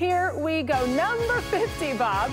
Here we go. Number 50, Bob.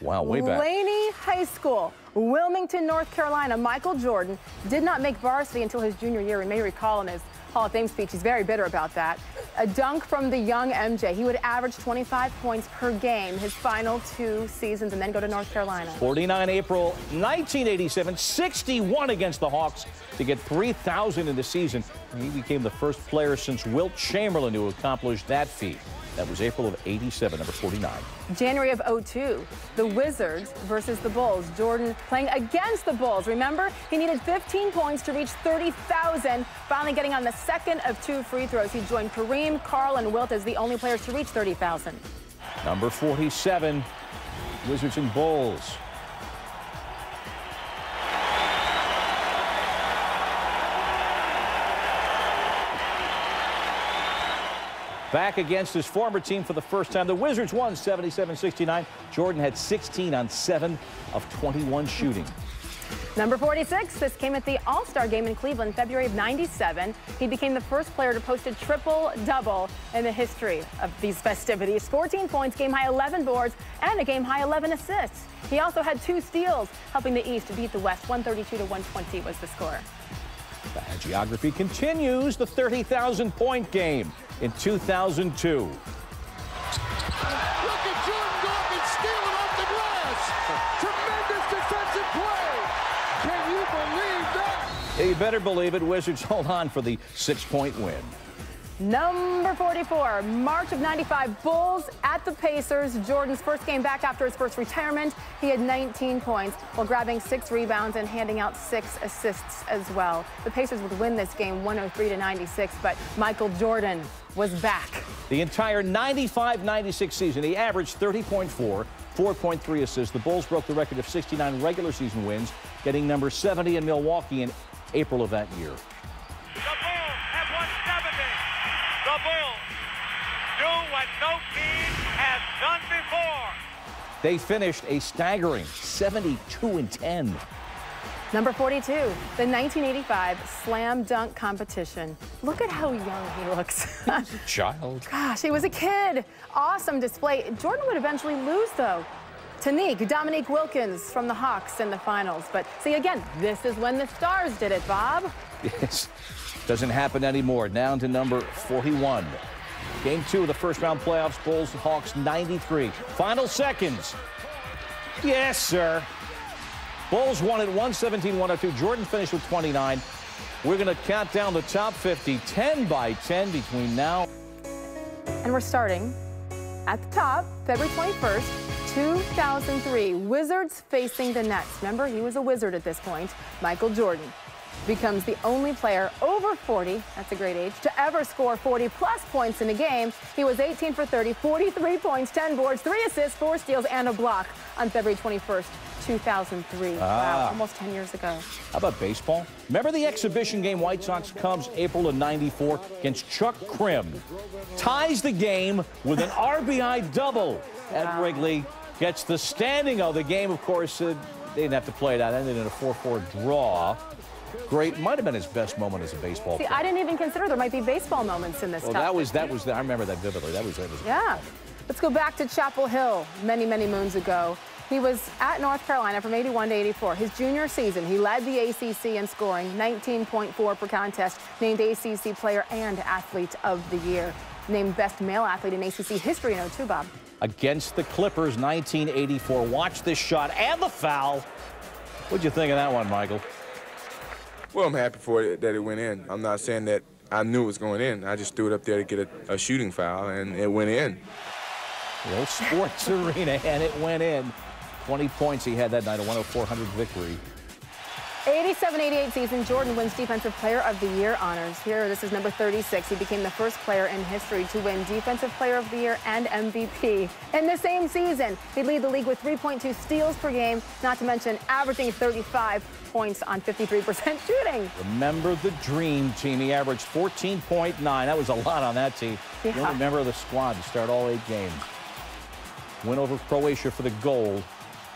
Wow, way back. Laney High School, Wilmington, North Carolina. Michael Jordan did not make varsity until his junior year. You may recall in his Hall of Fame speech, he's very bitter about that. A dunk from the young MJ. He would average 25 points per game his final 2 seasons and then go to North Carolina. 49 April 1987, 61 against the Hawks to get 3,000 in the season. He became the first player since Wilt Chamberlain to accomplish that feat. That was April of '87, number 49. January of '02, the Wizards versus the Bulls. Jordan playing against the Bulls. Remember, he needed 15 points to reach 30,000, finally getting on the second of 2 free throws. He joined Kareem, Karl, and Wilt as the only players to reach 30,000. Number 47, Wizards and Bulls. Back against his former team for the first time. The Wizards won 77-69. Jordan had 16 on 7 of 21 shooting. Number 46, this came at the All-Star game in Cleveland, February of '97. He became the first player to post a triple-double in the history of these festivities. 14 points, game-high 11 boards, and a game-high 11 assists. He also had 2 steals, helping the East to beat the West. 132-120 was the score. The geography continues. The 30,000-point game in 2002. Look at Jordan Dawkins stealing off the glass. Tremendous defensive play. Can you believe that? Yeah, you better believe it. Wizards hold on for the 6-point win. Number 44, March of '95, Bulls at the Pacers. Jordan's first game back after his first retirement. He had 19 points while grabbing 6 rebounds and handing out 6 assists as well. The Pacers would win this game 103-96, but Michael Jordan was back. The entire 95-96 season, he averaged 30.4, 4.3 assists. The Bulls broke the record of 69 regular season wins, getting number 70 in Milwaukee in April of that year. The Bulls do what no team has done before. They finished a staggering 72-10. Number 42, the 1985 Slam Dunk Competition. Look at how young he looks. Child. Gosh, he was a kid. Awesome display. Jordan would eventually lose, though, to Dominique Wilkins from the Hawks in the finals. But see, again, this is when the stars did it, Bob. Yes. Doesn't happen anymore. Down to number 41. Game 2 of the first-round playoffs. Bulls and Hawks 93. Final seconds. Yes, sir. Bulls won at 117-102. Jordan finished with 29. We're going to count down the top 50, 10 by 10 between now. And we're starting at the top, February 21st, 2003. Wizards facing the Nets. Remember, he was a Wizard at this point. Michael Jordan becomes the only player over 40, that's a great age, to ever score 40-plus points in a game. He was 18 for 30, 43 points, 10 boards, 3 assists, 4 steals, and a block on February 21st, 2003. Wow, almost 10 years ago. How about baseball? Remember the exhibition game White Sox-Cubs, April of '94 against Chuck Krim? Ties the game with an RBI double at Wrigley. Gets the standing of the game, of course. They didn't have to play it out. Ended in a 4-4 draw. Great, might have been his best moment as a baseball player. I didn't even consider there might be baseball moments in this. Well, that was. I remember that vividly. That was. Yeah. Let's go back to Chapel Hill many moons ago. He was at North Carolina from '81 to '84. His junior season, he led the ACC in scoring, 19.4 per contest, named ACC Player and Athlete of the Year, named Best Male Athlete in ACC history in '02, Bob. Against the Clippers, 1984. Watch this shot and the foul. What'd you think of that one, Michael? Well, I'm happy for it that it went in. I'm not saying that I knew it was going in. I just threw it up there to get a shooting foul, and it went in. The old sports arena, and it went in. 20 points he had that night, a 104-100 victory. 87-88 season, Jordan wins Defensive Player of the Year honors. Here, this is number 36. He became the first player in history to win Defensive Player of the Year and MVP. In the same season, he'd lead the league with 3.2 steals per game, not to mention averaging 35 points on 53% shooting. Remember the Dream Team. He averaged 14.9. That was a lot on that team. Yeah. You're a member of the squad to start all 8 games. Win over Croatia for the gold.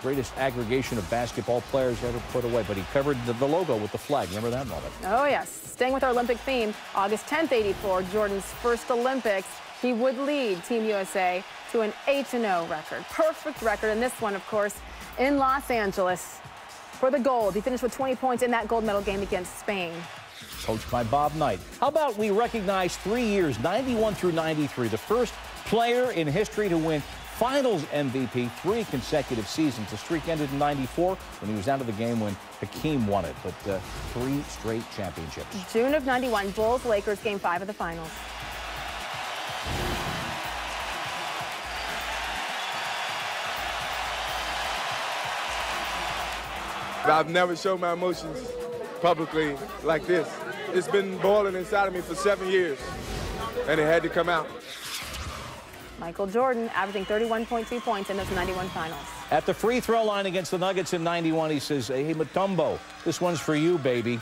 Greatest aggregation of basketball players ever put away. But he covered the logo with the flag. Remember that moment? Oh, yes. Staying with our Olympic theme, August 10th, '84, Jordan's first Olympics. he would lead Team USA to an 8-0 record. Perfect record, and this one, of course, in Los Angeles for the gold. He finished with 20 points in that gold medal game against Spain. Coached by Bob Knight. How about we recognize 3 years, 91 through 93, the first player in history to win Finals MVP 3 consecutive seasons. The streak ended in 94 when he was out of the game when Hakeem won it, but 3 straight championships. June of 91, Bulls-Lakers Game 5 of the finals. I've never shown my emotions publicly like this. It's been boiling inside of me for 7 years, and it had to come out. Michael Jordan averaging 31.2 points in those 91 finals. At the free throw line against the Nuggets in 91, he says, hey, Mutombo, this one's for you, baby.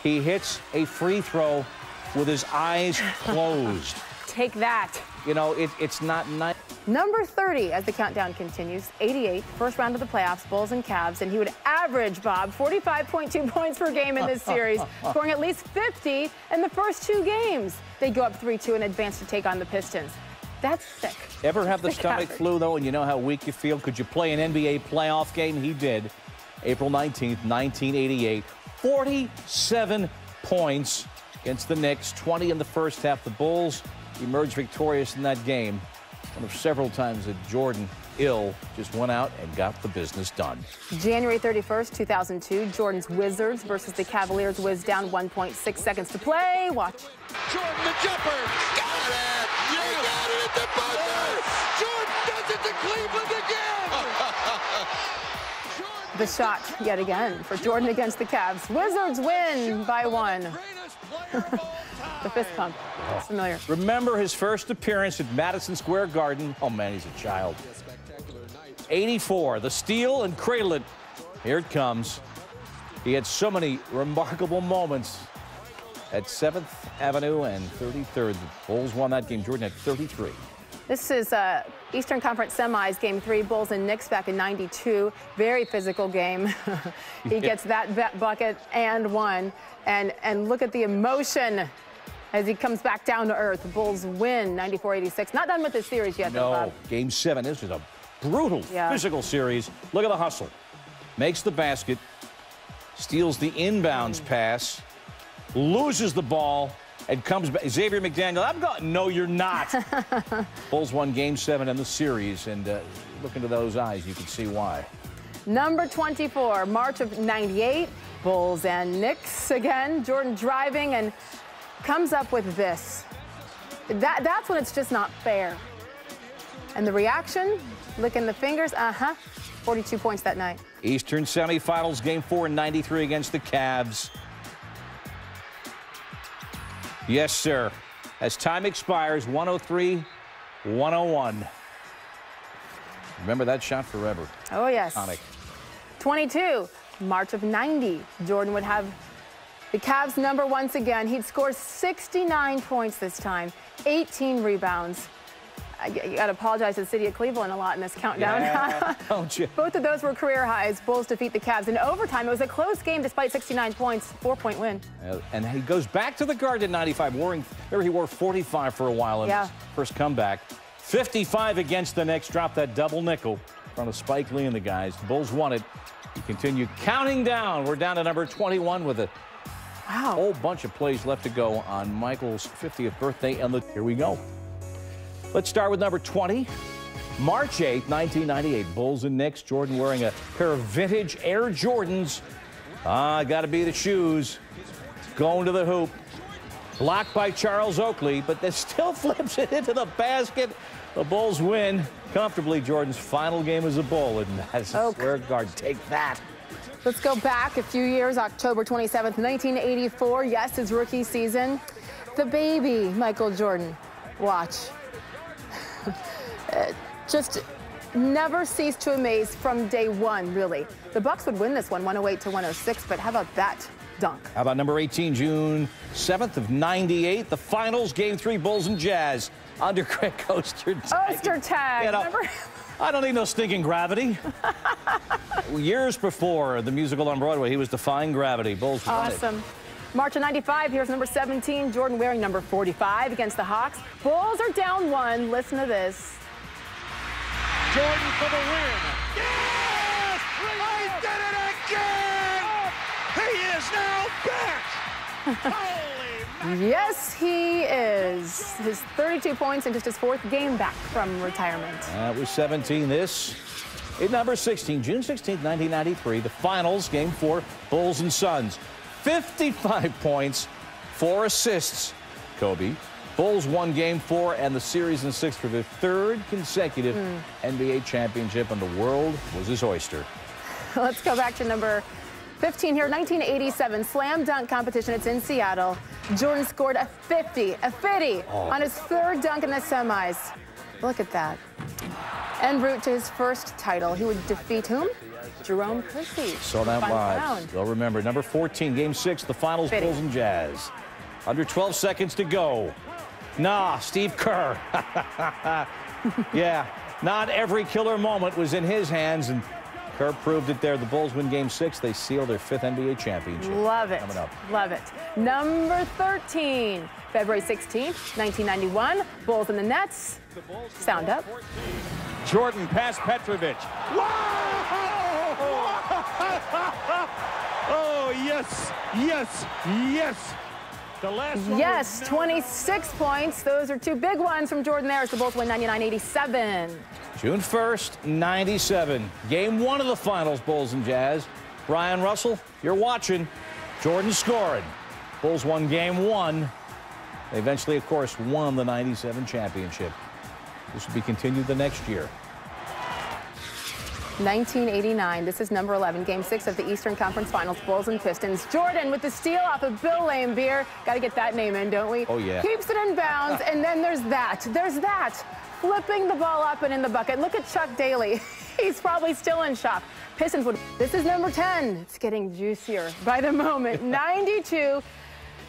He hits a free throw with his eyes closed. Take that. You know, it's not nice. Number 30 as the countdown continues, 88, first round of the playoffs, Bulls and Cavs, and he would average, Bob, 45.2 points per game in this series, scoring at least 50 in the first 2 games. They go up 3-2 and advance to take on the Pistons. That's sick. Ever have the stomach flu, though, and you know how weak you feel? Could you play an NBA playoff game? He did. April 19th, 1988. 47 points against the Knicks, 20 in the first half. The Bulls emerged victorious in that game. One of several times that Jordan, ill, just went out and got the business done. January 31st, 2002, Jordan's Wizards versus the Cavaliers. Wiz down 1.6 seconds to play. Watch. Jordan the jumper. Got it! You got it at the buzzer! Jordan does it to Cleveland again! The shot yet again for Jordan against the Cavs. Wizards win by 1. The fist pump. It's familiar. Remember his first appearance at Madison Square Garden. Oh, man, he's a child. 84, the steal and cradle it. Here it comes. He had so many remarkable moments at 7th Avenue and 33rd. The Bulls won that game. Jordan had 33. This is Eastern Conference Semis, Game 3, Bulls and Knicks back in '92. Very physical game. He gets that bucket and one. And look at the emotion as he comes back down to earth. The Bulls win 94-86. Not done with this series yet, though, Bob. No, Game 7. This is a brutal physical series. Look at the hustle. Makes the basket. Steals the inbounds pass. Loses the ball. And comes back. Xavier McDaniel, I'm going, no, you're not. Bulls won Game 7 in the series, and look into those eyes, you can see why. Number 24, March of '98, Bulls and Knicks again. Jordan driving and comes up with this. That's when it's just not fair. And the reaction, licking the fingers, 42 points that night. Eastern semifinals, Game 4 in '93 against the Cavs. Yes, sir. As time expires, 103-101. Remember that shot forever. Oh, yes. Iconic. 22, March of '90. Jordan would have the Cavs number once again. He'd score 69 points this time, 18 rebounds. I got to apologize to the city of Cleveland a lot in this countdown. Yeah, don't you? Both of those were career highs. Bulls defeat the Cavs in overtime. It was a close game despite 69 points, 4-point win. And he goes back to the Garden in '95. Remember, he wore 45 for a while in his first comeback. 55 against the Knicks. Dropped that double nickel in front of Spike Lee and the guys. The Bulls won it. You continue counting down. We're down to number 21 with a whole bunch of plays left to go on Michael's 50th birthday. And here we go. Let's start with number 20. March 8th, 1998. Bulls and Knicks. Jordan wearing a pair of vintage Air Jordans. Got to be the shoes. Going to the hoop. Blocked by Charles Oakley, but that still flips it into the basket. The Bulls win comfortably. Jordan's final game as a Bull in Madison Square Garden. Take that. Let's go back a few years, October 27th, 1984. Yes, his rookie season. The baby, Michael Jordan. Watch. Just never ceased to amaze from day one, really. The Bucks would win this one, 108-106, but how about that dunk? How about number 18, June 7th of '98, the finals, Game 3, Bulls and Jazz. Under Greg Ostertag. Ostertag, You know, remember? I don't need no stinking gravity. Years before the musical on Broadway, he was defying gravity. Bulls won it. Awesome. March of '95, here's number 17, Jordan wearing number 45 against the Hawks. Bulls are down 1. Listen to this. Jordan for the win. Yes! He did it again! He is now back! Holy mackerel! Yes, he is. His 32 points in just his 4th game back from retirement. That was 17. This is number 16, June 16th, 1993, the finals, Game 4, Bulls and Suns. 55 points, 4 assists. Kobe. Bulls won Game 4 and the series in 6 for their 3rd consecutive NBA championship, and the world was his oyster. Let's go back to number 15 here, 1987 slam dunk competition. It's in Seattle. Jordan scored a 50 on his 3rd dunk in the semis. Look at that. En route to his first title, he would defeat whom? Jerome Kersey. Saw that live. They'll remember. Number 14, Game 6, the finals, Bulls and Jazz. Under 12 seconds to go. Nah, Steve Kerr. Yeah, not every killer moment was in his hands, and Kerr proved it there. The Bulls win Game 6. They seal their 5th NBA championship. Love it. Coming up. Love it. Number 13, February 16th, 1991. Bulls and the Nets. Sound up. Jordan past Petrovic. Wow! Oh, yes, yes, yes. The last one. Yes, 26 points. Those are 2 big ones from Jordan there as the Bulls win 99-87. June 1st, 97. Game 1 of the finals, Bulls and Jazz. Brian Russell, you're watching. Jordan scoring. Bulls won Game 1. They eventually, of course, won the 97 championship. This will be continued the next year. 1989. This is number 11, Game 6 of the Eastern Conference Finals, Bulls and Pistons. Jordan with the steal off of Bill Laimbeer. Got to get that name in, don't we? Oh, yeah. Keeps it in bounds, and then there's that. There's that. Flipping the ball up and in the bucket. Look at Chuck Daly. He's probably still in shock. Pistons would. This is number 10. It's getting juicier by the moment. 92.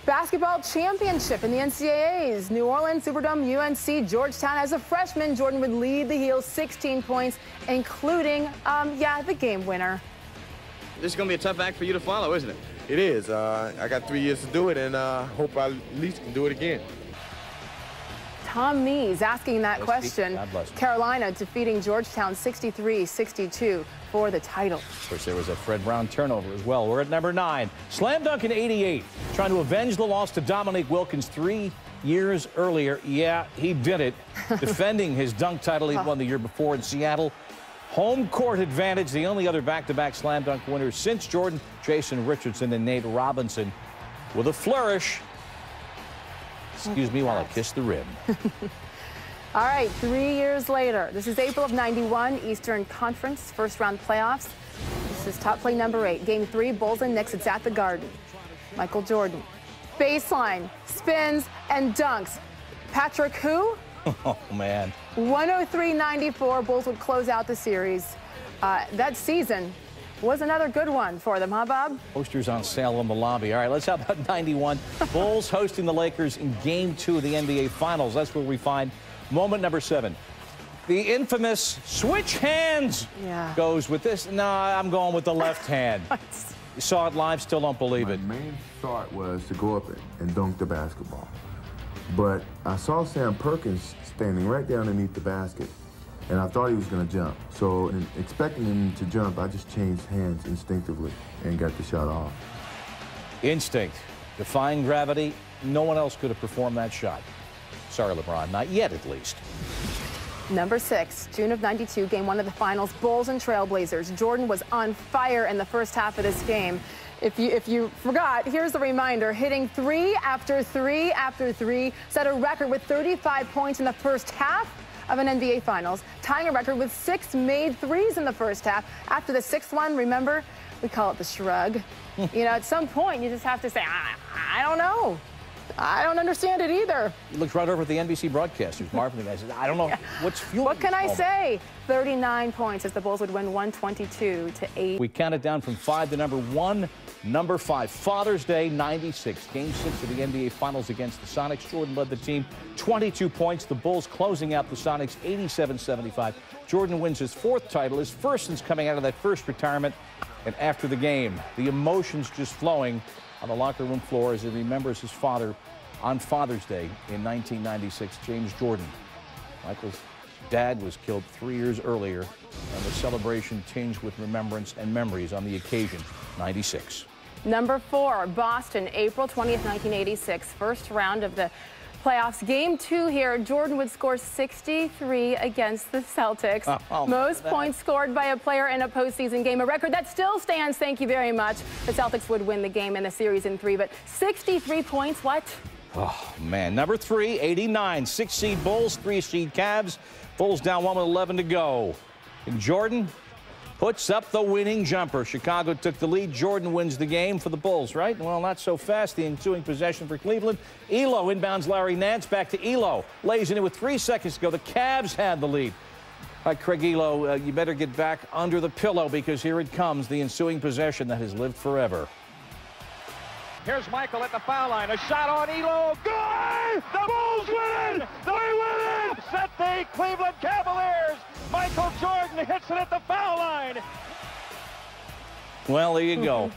Basketball championship in the NCAAs. New Orleans, Superdome, UNC, Georgetown. As a freshman, Jordan would lead the Heels 16 points, including, the game winner. This is going to be a tough act for you to follow, isn't it? It is. I got 3 years to do it, and hope I at least can do it again. Tom Mees asking that question. God bless him. Carolina defeating Georgetown 63-62 for the title. Of course, there was a Fred Brown turnover as well. We're at number 9. Slam dunk in 88. Trying to avenge the loss to Dominique Wilkins 3 years earlier. Yeah, he did it. Defending his dunk title he won the year before in Seattle. Home court advantage, the only other back-to-back slam dunk winners since Jordan, Jason Richardson, and Nate Robinson. With a flourish. Excuse me while I kiss the rim. All right, 3 years later. This is April of 91, Eastern Conference, first-round playoffs. This is top play number 8. Game 3, Bulls and Knicks. It's at the Garden. Michael Jordan. Baseline, spins, and dunks. Patrick who? Oh, man. 103-94. Bulls would close out the series. That season was another good one for them, huh, Bob? Posters on sale in the lobby. All right, let's talk about 91. Bulls hosting the Lakers in Game 2 of the NBA Finals. That's where we find moment number 7. The infamous switch hands goes with this. No, I'm going with the left hand. You saw it live, still don't believe it. My main thought was to go up and dunk the basketball. But I saw Sam Perkins standing right there underneath the basket, and I thought he was going to jump. So, in expecting him to jump, I just changed hands instinctively and got the shot off. Instinct, defying gravity. No one else could have performed that shot. Sorry, LeBron, not yet at least. Number 6, June of 92, Game 1 of the Finals, Bulls and Trailblazers. Jordan was on fire in the first half of this game. If you forgot, here's the reminder. Hitting 3 after 3 after 3, set a record with 35 points in the first half of an NBA Finals, tying a record with 6 made threes in the first half. After the 6th one, remember, we call it the shrug. At some point, you just have to say, I don't know. I don't understand it either. He looks right over at the NBC broadcasters. Marvin, the guy says, I don't know what's fueling. What can I say? 39 points as the Bulls would win 122-8. We counted down from 5 to number 1. Number 5, Father's Day, 96. Game 6 of the NBA Finals against the Sonics. Jordan led the team, 22 points. The Bulls closing out the Sonics, 87-75. Jordan wins his 4th title, his first since coming out of that first retirement. And after the game, the emotions just flowing on the locker room floor as he remembers his father on Father's Day in 1996, James Jordan. Michael's dad was killed 3 years earlier, and the celebration tinged with remembrance and memories on the occasion, 96. Number 4, Boston, April 20th, 1986. First round of the playoffs. Game 2 here, Jordan would score 63 against the Celtics. Most points scored by a player in a postseason game, a record that still stands. Thank you very much. The Celtics would win the game in the series in 3, but 63 points, what? Oh, man. Number 3, 89. 6-seed Bulls, 3-seed Cavs. Bulls down 1 with 11 to go. And Jordan puts up the winning jumper. Chicago took the lead. Jordan wins the game for the Bulls, right? Well, not so fast. The ensuing possession for Cleveland. Elo inbounds Larry Nance. Back to Elo. Lays it in with 3 seconds to go. The Cavs had the lead. All right, Craig Elo, you better get back under the pillow because here it comes, the ensuing possession that has lived forever. Here's Michael at the foul line. A shot on Elo. Good! The Bulls win! They win it! Set the Cleveland Cavaliers. Michael Jordan hits it at the foul line. Well, there you go.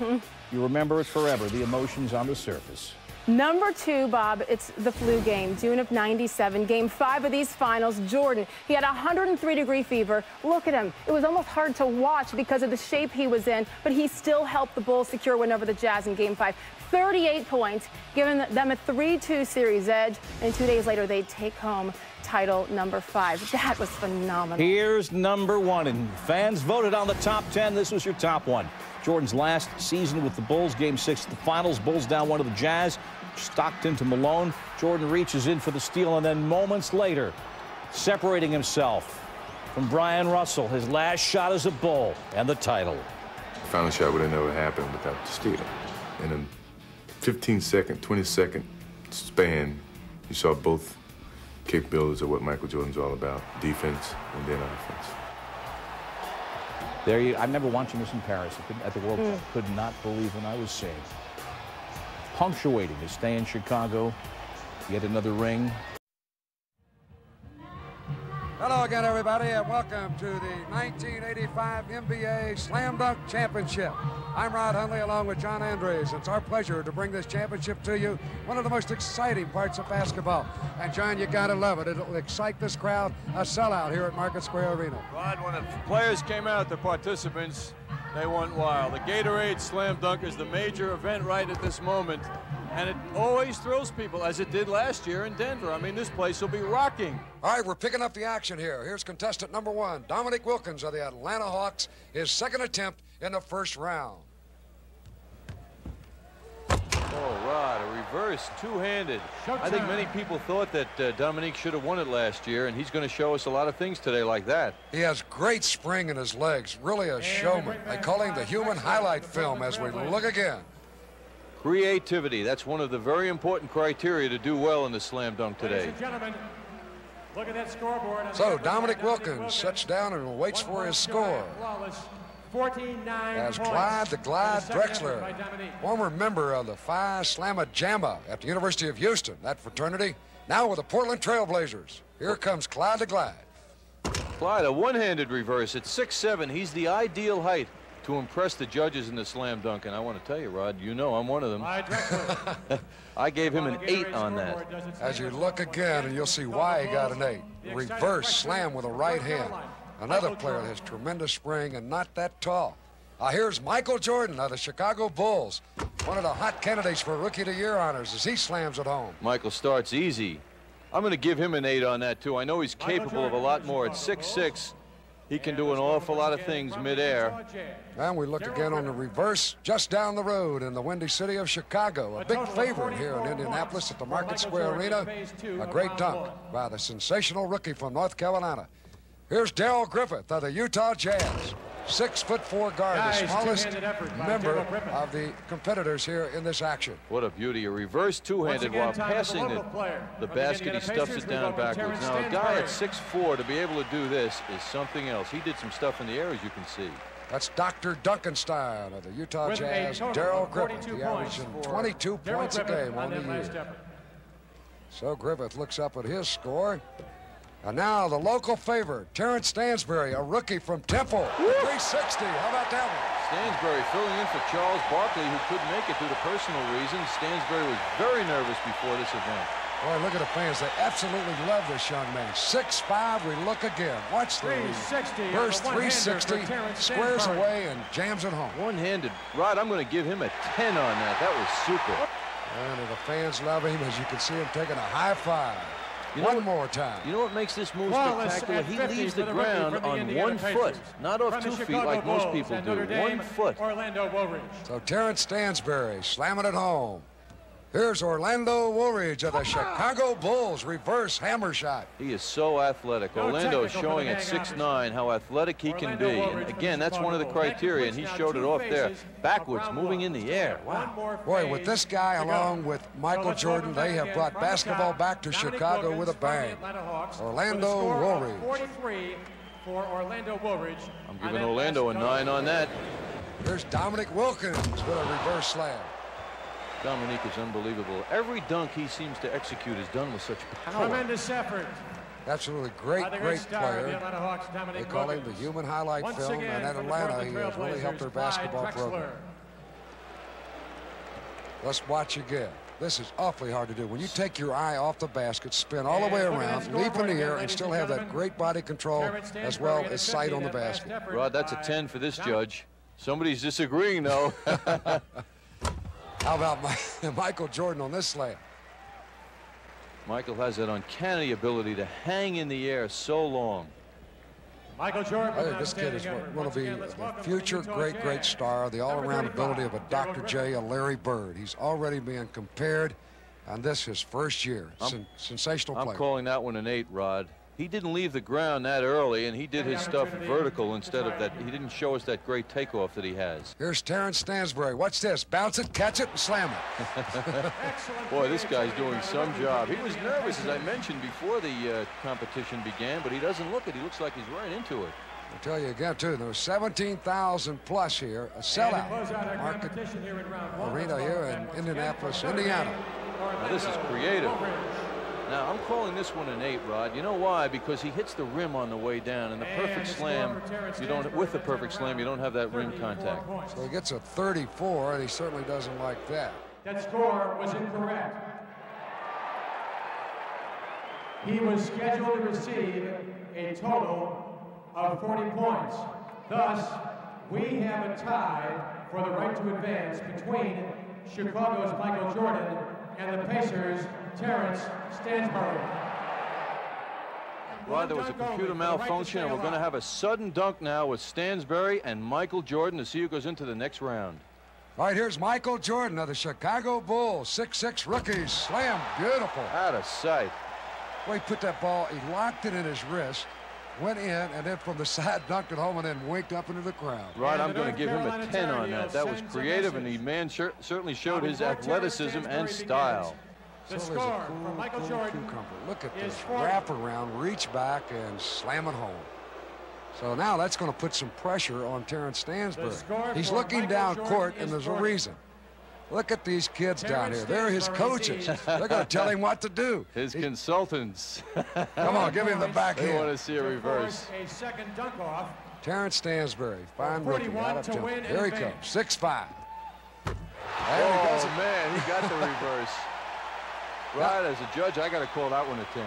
You remember it forever, the emotions on the surface. Number 2, Bob, it's the flu game, June of 97. Game 5 of these finals, Jordan. He had 103-degree fever. Look at him. It was almost hard to watch because of the shape he was in, but he still helped the Bulls secure win over the Jazz in Game 5. 38 points, giving them a 3-2 series edge, and 2 days later they take home title number 5. That was phenomenal. Here's number 1, and fans voted on the top 10. This was your top 1. Jordan's last season with the Bulls, Game 6 of the finals. Bulls down 1 to the Jazz. Stockton to Malone. Jordan reaches in for the steal, and then moments later, separating himself from Brian Russell, his last shot as a Bull, and the title. The final shot would have never happened without the steal. In a 15-second, 20-second span, you saw both capabilities of what Michael Jordan's all about, defense and then offense. There you, I remember watching this in Paris at the World Cup. Could not believe what I was seeing. Punctuating his stay in Chicago, yet another ring. Hello again, everybody, and welcome to the 1985 NBA Slam Dunk Championship. I'm Rod Hundley along with John Andres. It's our pleasure to bring this championship to you, one of the most exciting parts of basketball. And John, you gotta love it. It'll excite this crowd, a sellout here at Market Square Arena. Rod, when the players came out, the participants, they went wild. The Gatorade Slam Dunk is the major event right at this moment, and it always thrills people, as it did last year in Denver. I mean, this place will be rocking. All right, we're picking up the action here. Here's contestant number 1, Dominique Wilkins of the Atlanta Hawks, his second attempt in the first round. Oh, Rod, a reverse two-handed. I think many people thought that Dominique should have won it last year, and he's going to show us a lot of things today like that. He has great spring in his legs, really a showman. They call him the human highlight film as we look again. Creativity, that's one of the very important criteria to do well in the slam dunk today. Ladies and gentlemen, look at that scoreboard. So Dominique Wilkins sits down and waits for his score. 14-9 as Clyde the Glide Drexler, former member of the Phi Slamma Jamma at the University of Houston, that fraternity, now with the Portland Trail Blazers. Here comes Clyde the Glide. Clyde, a one-handed reverse at 6'7". He's the ideal height to impress the judges in the slam dunk, and I want to tell you, Rod, you know I'm one of them. I gave him an 8 on that. As you look again, and you'll see why he got an 8. Reverse slam with a right hand. Another player that has tremendous spring and not that tall. Here's Michael Jordan of the Chicago Bulls, one of the hot candidates for Rookie of the Year honors as he slams it home. Michael starts easy. I'm going to give him an 8 on that, too. I know he's capable of a lot more. At 6'6", he can do an awful lot of things midair. And we look again on the reverse, just down the road in the windy city of Chicago. A big favorite here in Indianapolis at the Market Square Arena. A great dunk by the sensational rookie from North Carolina. Here's Darrell Griffith of the Utah Jazz. 6'4" guard, the smallest member of the competitors here in this action. What a beauty, a reverse two-handed while passing the basket. He stuffs it down backwards. Now, a guy at 6'4" to be able to do this is something else. He did some stuff in the air, as you can see. That's Dr. Duncanstein of the Utah Jazz, Darrell Griffith. He averaging 22 points a game on the year. So Griffith looks up at his score. And now the local favorite, Terrence Stansbury, a rookie from Temple, 360. How about that one? Stansbury filling in for Charles Barkley, who couldn't make it due to personal reasons. Stansbury was very nervous before this event. Boy, look at the fans. They absolutely love this young man. 6'5", we look again. Watch the first 360, squares away and jams it home. One-handed. Rod, I'm going to give him a 10 on that. That was super. And the fans love him, as you can see him taking a high five. One more time. You know what makes this move spectacular? He leaves the ground on 1 foot, not off 2 feet like most people do. 1 foot. Orlando Woolridge. So Terrence Stansbury slamming it home. Here's Orlando Woolridge of the Chicago Bulls. Reverse hammer shot. He is so athletic. Orlando is showing at 6'9" how athletic he can be. And again, that's one of the criteria, and he showed it off there. Backwards, moving in the air. Wow. Boy, with this guy along with Michael Jordan, they have brought basketball back to Chicago with a bang. Orlando Woolridge. 43 for Orlando Woolridge. I'm giving Orlando a 9 on that. There's Dominique Wilkins with a reverse slam. Dominique is unbelievable. Every dunk he seems to execute is done with such power. Tremendous effort. Absolutely great player. They call him the human highlight film, and at Atlanta, he has really helped their basketball program. Let's watch again. This is awfully hard to do. When you take your eye off the basket, spin all the way around, leap in the air, and still have that great body control as well as sight on the basket. Rod, that's a 10 for this judge. Somebody's disagreeing, though. How about Michael Jordan on this slam? Michael has that uncanny ability to hang in the air so long. Michael Jordan. I think this kid is going to be the future great star, the all-around ability of a Dr. J, a Larry Bird. He's already being compared, and this his first year. Sensational player. I'm calling that one an 8, Rod. He didn't leave the ground that early, and he did his stuff vertical instead of that. He didn't show us that great takeoff that he has. Here's Terrence Stansbury. Watch this. Bounce it, catch it, and slam it. Boy, this guy's doing some job. He was nervous, as I mentioned, before the competition began, but he doesn't look it. He looks like he's right into it. I'll tell you again, too, there was 17,000 plus here, a sellout market arena here in Indianapolis, Indiana. Now, this is creative. Now, I'm calling this one an 8, Rod. You know why? Because he hits the rim on the way down, and the perfect slam, with the perfect slam, you don't have that rim contact. So he gets a 34, and he certainly doesn't like that. That score was incorrect. He was scheduled to receive a total of 40 points. Thus, we have a tie for the right to advance between Chicago's Michael Jordan and the Pacers' Terrence Stansbury. Well, there was a computer malfunction, and we're going to have a sudden dunk now with Stansbury and Michael Jordan to see who goes into the next round. All right, here's Michael Jordan of the Chicago Bulls, 6'6" rookies. Slam, beautiful. Out of sight. Well, he put that ball, he locked it in his wrist, went in, and then from the side dunked it home and then winked up into the crowd. Right, I'm going to give him a 10 on that. That was creative, and the man certainly showed his athleticism and style. The score for Michael Jordan. Look at this wraparound, reach back, and slam it home. So now that's going to put some pressure on Terrence Stansbury. He's looking down court, and there's a reason. Look at these kids down here. They're his coaches. They're going to tell him what to do. His consultants. Come on, give him the backhand. They want to see a reverse. A second dunk off. Terrence Stansbury, fine rookie, out of jump. Here he comes, 6'5". Oh, man, he got the reverse. Right, as a judge, I got to call that one a 10.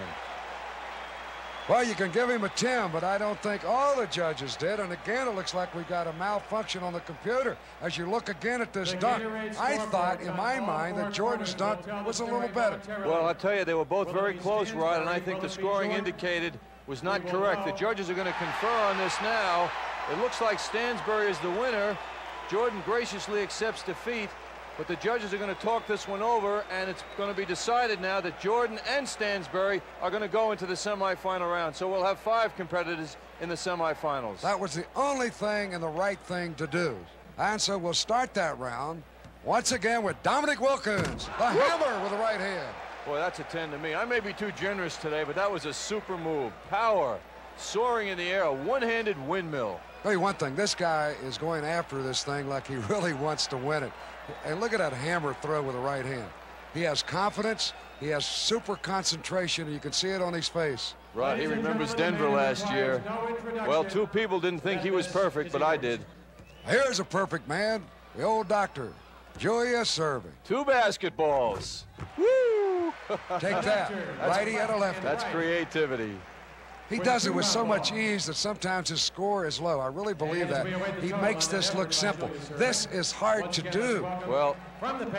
Well, you can give him a 10, but I don't think all the judges did. And again, it looks like we got a malfunction on the computer. As you look again at this dunk, I thought in my mind that Jordan's dunk was a little better. Well, I'll tell you, they were both very close, Rod, and I think the scoring indicated was not correct. The judges are going to confer on this now. It looks like Stansbury is the winner. Jordan graciously accepts defeat. But the judges are going to talk this one over, and it's going to be decided now that Jordan and Stansbury are going to go into the semifinal round. So we'll have 5 competitors in the semifinals. That was the only thing and the right thing to do. And so we'll start that round once again with Dominique Wilkins, the hammer with the right hand. Boy, that's a 10 to me. I may be too generous today, but that was a super move. Power, soaring in the air, a one-handed windmill. Tell you one thing, this guy is going after this thing like he really wants to win it. And look at that hammer throw with the right hand. He has confidence. He has super concentration. And you can see it on his face. Right, he remembers Denver last year. Well, 2 people didn't think he was perfect, but I did. Here's a perfect man, the old doctor, Julius Erving. 2 basketballs. Woo! Take that, righty and a lefty. That's creativity. He does it with so much ease that sometimes his score is low. I really believe that. He makes this look simple. This is hard to do. Well,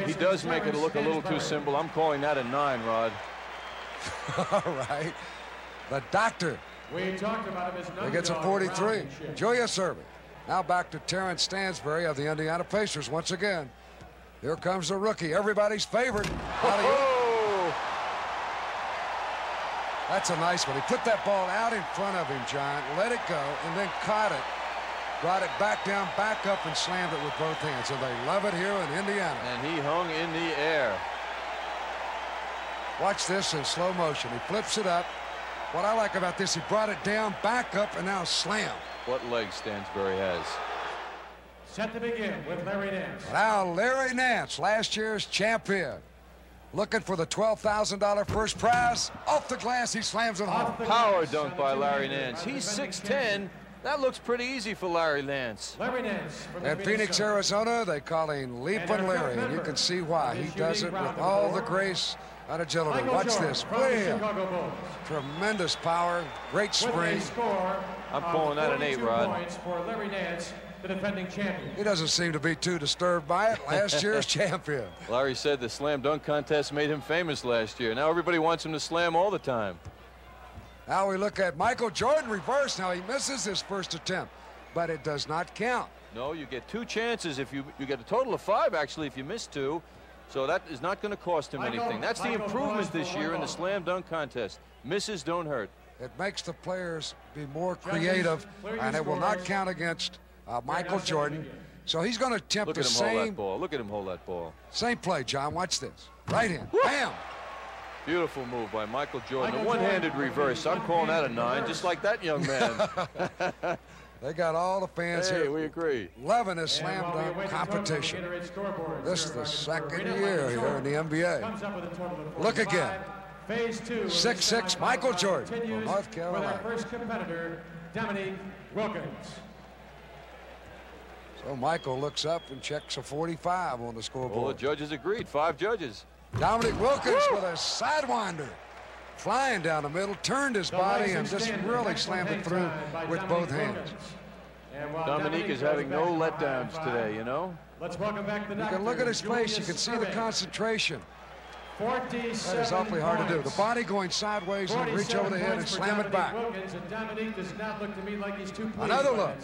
he does make it look a little too simple. I'm calling that a 9, Rod. All right. The doctor. We talked about him as he gets a 43. Julius Erving. Now back to Terrence Stansbury of the Indiana Pacers once again. Here comes the rookie, everybody's favorite. That's a nice one. He put that ball out in front of him, John, let it go, and then caught it, brought it back down, back up, and slammed it with both hands. And they love it here in Indiana. And he hung in the air. Watch this in slow motion. He flips it up. What I like about this, he brought it down, back up, and now slam. What legs Stansbury has. Set to begin with Larry Nance. Now Larry Nance, last year's champion. Looking for the $12,000 first prize. Off the glass, he slams it home. Power dunk by Larry Nance. He's 6'10". That looks pretty easy for Larry Nance. Larry Nance. In Phoenix, Arizona, they call him Leapin' Larry, and you can see why. He does it with all the grace and agility. Watch this. Bam. Tremendous power, great spring. I'm calling that an 8, Rod. For Larry Nance, the defending champion. He doesn't seem to be too disturbed by it. Last year's champion. Larry said the slam dunk contest made him famous last year. Now everybody wants him to slam all the time. Now we look at Michael Jordan reverse. Now he misses his first attempt, but it does not count. No, you get 2 chances. If you get a total of 5, actually, if you miss 2. So that is not going to cost him anything. That's the improvement this year in the slam dunk contest. Misses don't hurt. It makes the players be more creative, and it will not count against Michael Jordan. So he's going to attempt the same. Hold that ball. Look at him hold that ball. Same play, John. Watch this. Right in. Bam. Beautiful move by Michael Jordan. A one-handed reverse. I'm calling that a 9, just like that young man. They got all the fans here. We agree. Loving this slam dunk competition. This is the second year here in the NBA. Look again. 6'6", Michael Jordan from North Carolina. First competitor, Dominique Wilkins. So Michael looks up and checks a 45 on the scoreboard. Well, the judges agreed. 5 judges. Dominique Wilkins with a sidewinder. Flying down the middle, turned his body and just really slammed it through with both hands. Dominique is having no letdowns today, you know? Let's welcome back the You can look at his face. You can see the concentration. That is awfully hard to do. The body going sideways and reach over the head and slam it back. Another look.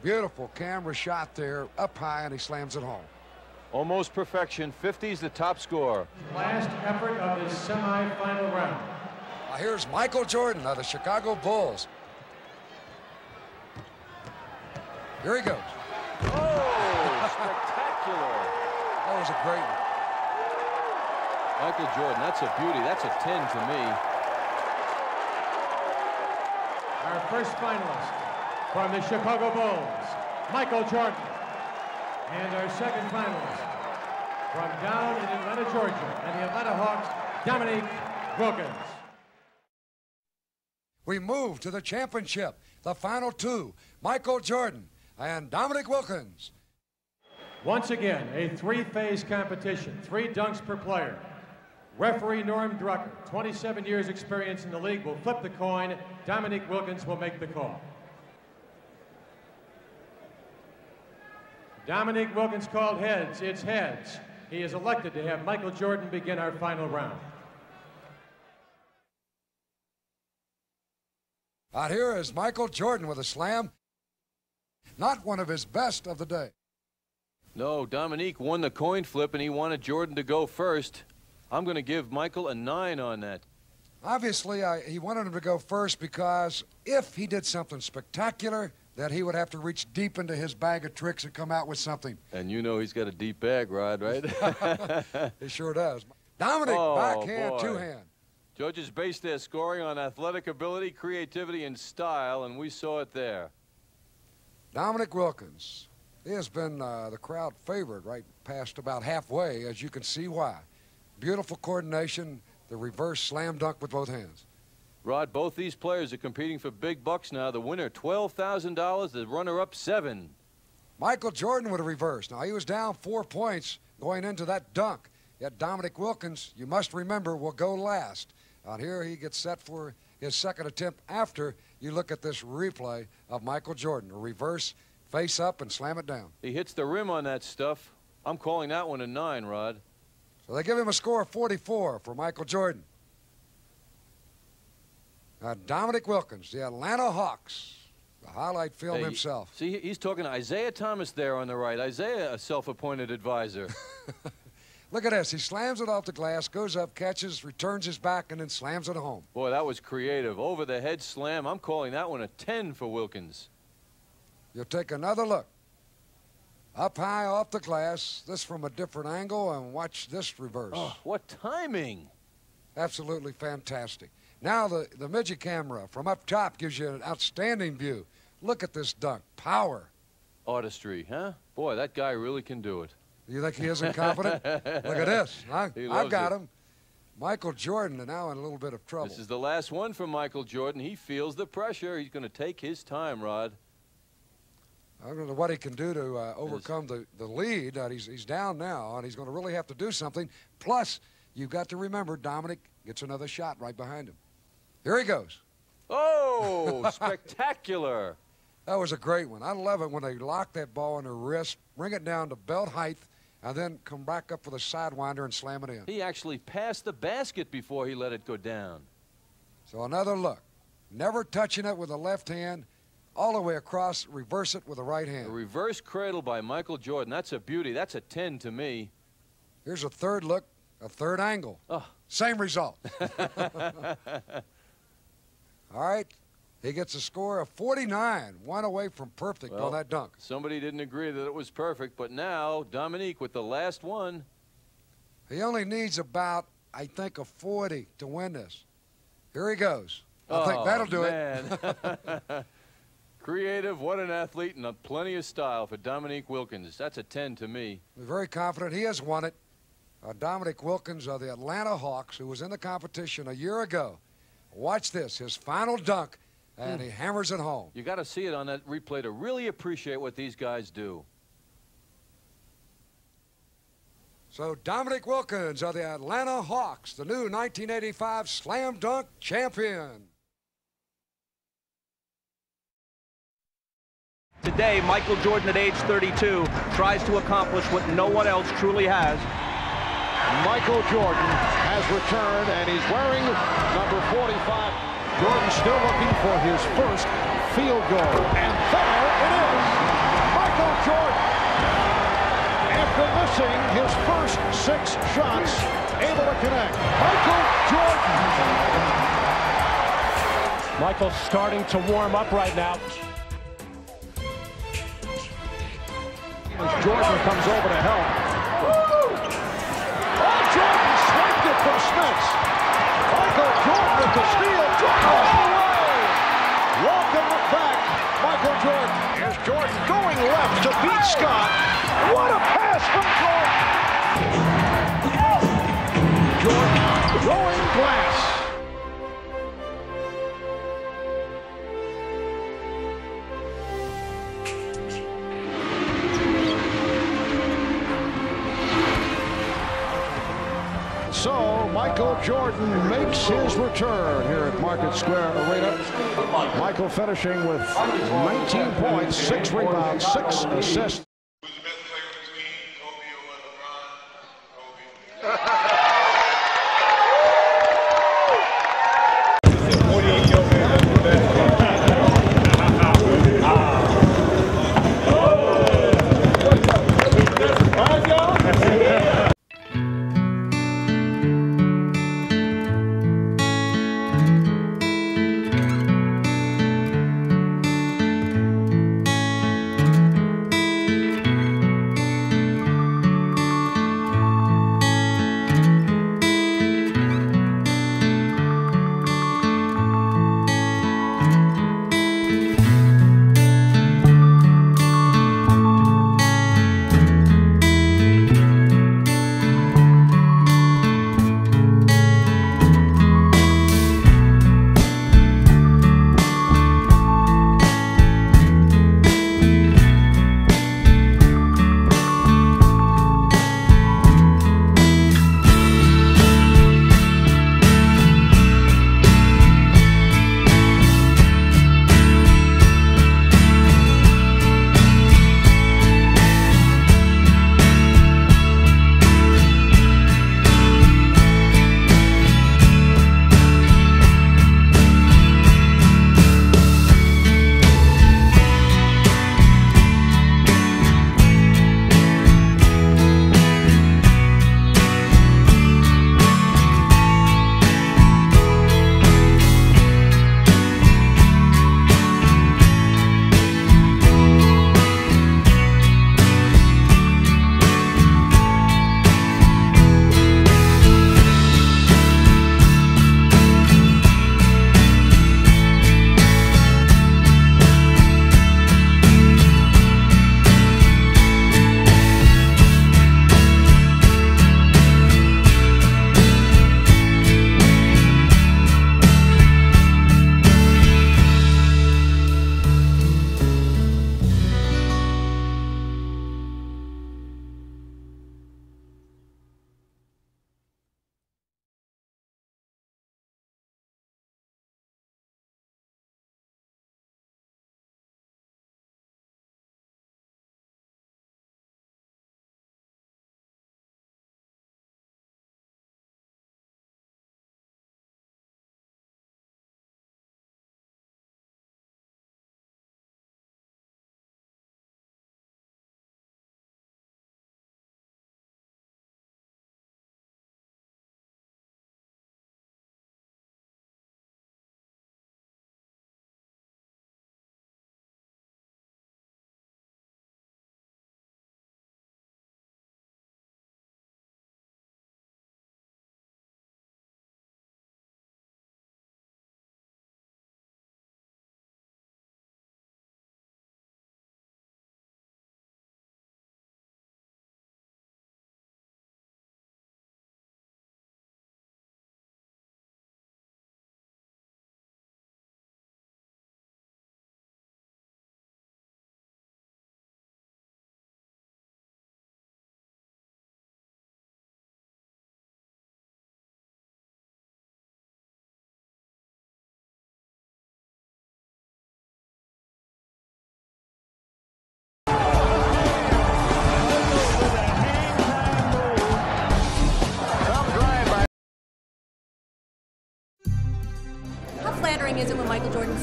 Beautiful camera shot there, up high, and he slams it home. Almost perfection. 50's the top score. Last effort of his semifinal round. Now here's Michael Jordan of the Chicago Bulls. Here he goes. Oh, spectacular. That was a great one. Michael Jordan, that's a beauty. That's a 10 to me. Our first finalist from the Chicago Bulls, Michael Jordan. And our second finalist from down in Atlanta, Georgia, and the Atlanta Hawks, Dominique Wilkins. We move to the championship, the final 2, Michael Jordan and Dominique Wilkins. Once again, a 3-phase competition, 3 dunks per player. Referee Norm Drucker, 27 years experience in the league, will flip the coin. Dominique Wilkins will make the call. Dominique Wilkins called heads. It's heads. He is elected to have Michael Jordan begin our final round. Out here is Michael Jordan with a slam. Not one of his best of the day. No, Dominique won the coin flip, and he wanted Jordan to go first. I'm going to give Michael a 9 on that. Obviously, he wanted him to go first because if he did something spectacular, that he would have to reach deep into his bag of tricks and come out with something. And you know he's got a deep bag, Rod, right? He sure does. Dominique, backhand, 2-hand. Judges base their scoring on athletic ability, creativity, and style, and we saw it there. Dominique Wilkins. He has been the crowd favorite right past about halfway, as you can see why. Beautiful coordination, the reverse slam dunk with both hands. Rod, both these players are competing for big bucks now. The winner, $12,000. The runner-up, $7,000. Michael Jordan would have reversed. Now, he was down 4 points going into that dunk. Yet Dominique Wilkins, you must remember, will go last. Out here, he gets set for his second attempt after you look at this replay of Michael Jordan. A reverse, face up, and slam it down. He hits the rim on that stuff. I'm calling that one a 9, Rod. So they give him a score of 44 for Michael Jordan. Now, Dominique Wilkins, the Atlanta Hawks, the highlight film himself. See, he's talking to Isaiah Thomas there on the right. Isaiah, a self-appointed advisor. Look at this. He slams it off the glass, goes up, catches, returns his back, and then slams it home. Boy, that was creative. Over the head slam. I'm calling that one a 10 for Wilkins. You'll take another look. Up high off the glass, this from a different angle, and watch this reverse. Oh, what timing. Absolutely fantastic. Now the midget camera from up top gives you an outstanding view. Look at this dunk. Power. Artistry, huh? Boy, that guy really can do it. You think he isn't confident? Look at this. I've got him. Michael Jordan now in a little bit of trouble. This is the last one for Michael Jordan. He feels the pressure. He's going to take his time, Rod. I don't know what he can do to overcome the lead. He's down now, and he's going to really have to do something. Plus, you've got to remember, Dominic gets another shot right behind him. Here he goes. Oh, spectacular. That was a great one. I love it when they lock that ball in their wrist, bring it down to belt height, and then come back up for the sidewinder and slam it in. He actually passed the basket before he let it go down. So another look. Never touching it with the left hand, all the way across, reverse it with the right hand. A reverse cradle by Michael Jordan. That's a beauty. That's a 10 to me. Here's a third look, a third angle. Oh. Same result. All right. He gets a score of 49, one away from perfect on that dunk. Somebody didn't agree that it was perfect, but now Dominique with the last one. He only needs about, I think, a 40 to win this. Here he goes. I think that'll do it. Creative, what an athlete, and plenty of style for Dominique Wilkins. That's a 10 to me. We're very confident he has won it. Dominique Wilkins of the Atlanta Hawks, who was in the competition a year ago. Watch this, his final dunk, and he hammers it home. You got to see it on that replay to really appreciate what these guys do. So Dominique Wilkins of the Atlanta Hawks, the new 1985 Slam Dunk champion. Today, Michael Jordan at age 32 tries to accomplish what no one else truly has. Michael Jordan has returned, and he's wearing number 45. Jordan still looking for his first field goal. And there it is. Michael Jordan, after missing his first 6 shots, able to connect. Michael Jordan. Michael's starting to warm up right now. As Jordan comes over to help. Oh, Jordan swiped it from Smith. Michael Jordan with the steal. Jordan away. Welcome back, Michael Jordan. Here's Jordan going left to beat Scott. What a pass from Jordan. Jordan throwing glass. So Michael Jordan makes his return here at Market Square Arena. Michael finishing with 19 points, 6 rebounds, 6 assists.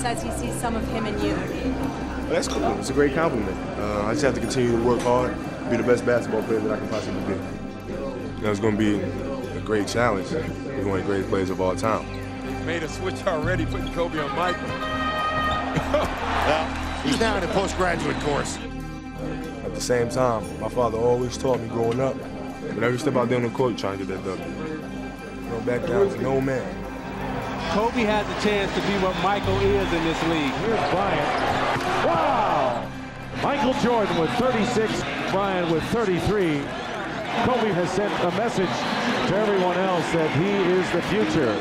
says he sees some of him in you. Well, that's cool. It's a great compliment. I just have to continue to work hard, be the best basketball player that I can possibly be. You know, it's going to be a great challenge. He's one of the greatest players of all time. Made a switch already, putting Kobe on Michael. Well, he's now in a postgraduate course. At the same time, my father always taught me growing up, whenever you step out there on the court, trying to get that W. No back down to no man. Kobe has a chance to be what Michael is in this league. Here's Bryant. Wow! Michael Jordan with 36, Bryant with 33. Kobe has sent a message to everyone else that he is the future.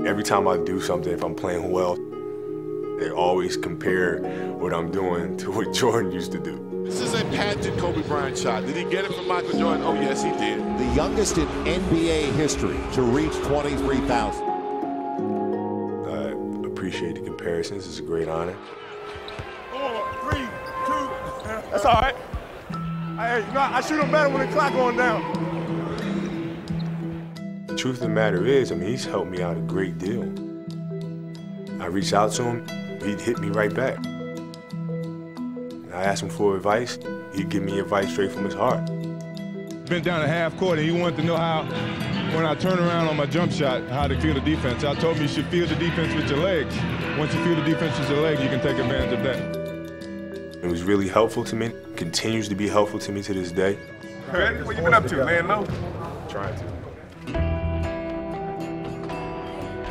Every time I do something, if I'm playing well, they always compare what I'm doing to what Jordan used to do. This is a patented Kobe Bryant shot. Did he get it from Michael Jordan? Oh, yes, he did. The youngest in NBA history to reach 23,000. I appreciate the comparisons. It's a great honor. 4, 3, 2. That's all right. Hey, you know, I shoot him better when the clock going down. The truth of the matter is, I mean, he's helped me out a great deal. I reached out to him, he'd hit me right back. I asked him for advice, he'd give me advice straight from his heart. Been down to half court and he wanted to know how, when I turn around on my jump shot, how to feel the defense. I told him you should feel the defense with your legs. Once you feel the defense with your legs, you can take advantage of that. It was really helpful to me, continues to be helpful to me to this day. What you been up to, laying low? Trying to.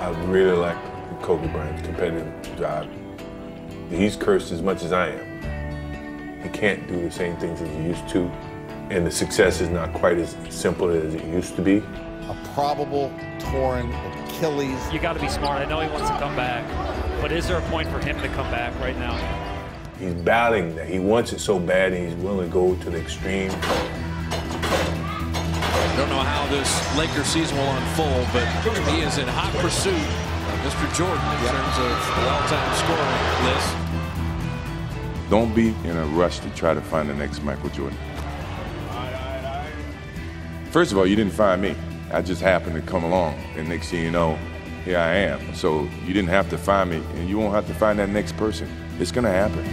I really like Kobe Bryant's competitive drive. He's cursed as much as I am. He can't do the same things as he used to, and the success is not quite as simple as it used to be. A probable torn Achilles. You got to be smart. I know he wants to come back, but is there a point for him to come back right now? He's battling that. He wants it so bad, and he's willing to go to the extreme. Don't know how this Lakers season will unfold, but he is in hot pursuit of Mr. Jordan in terms of the all-time scoring list. Don't be in a rush to try to find the next Michael Jordan. First of all, you didn't find me. I just happened to come along, and next thing you know, here I am. So you didn't have to find me, and you won't have to find that next person. It's gonna happen.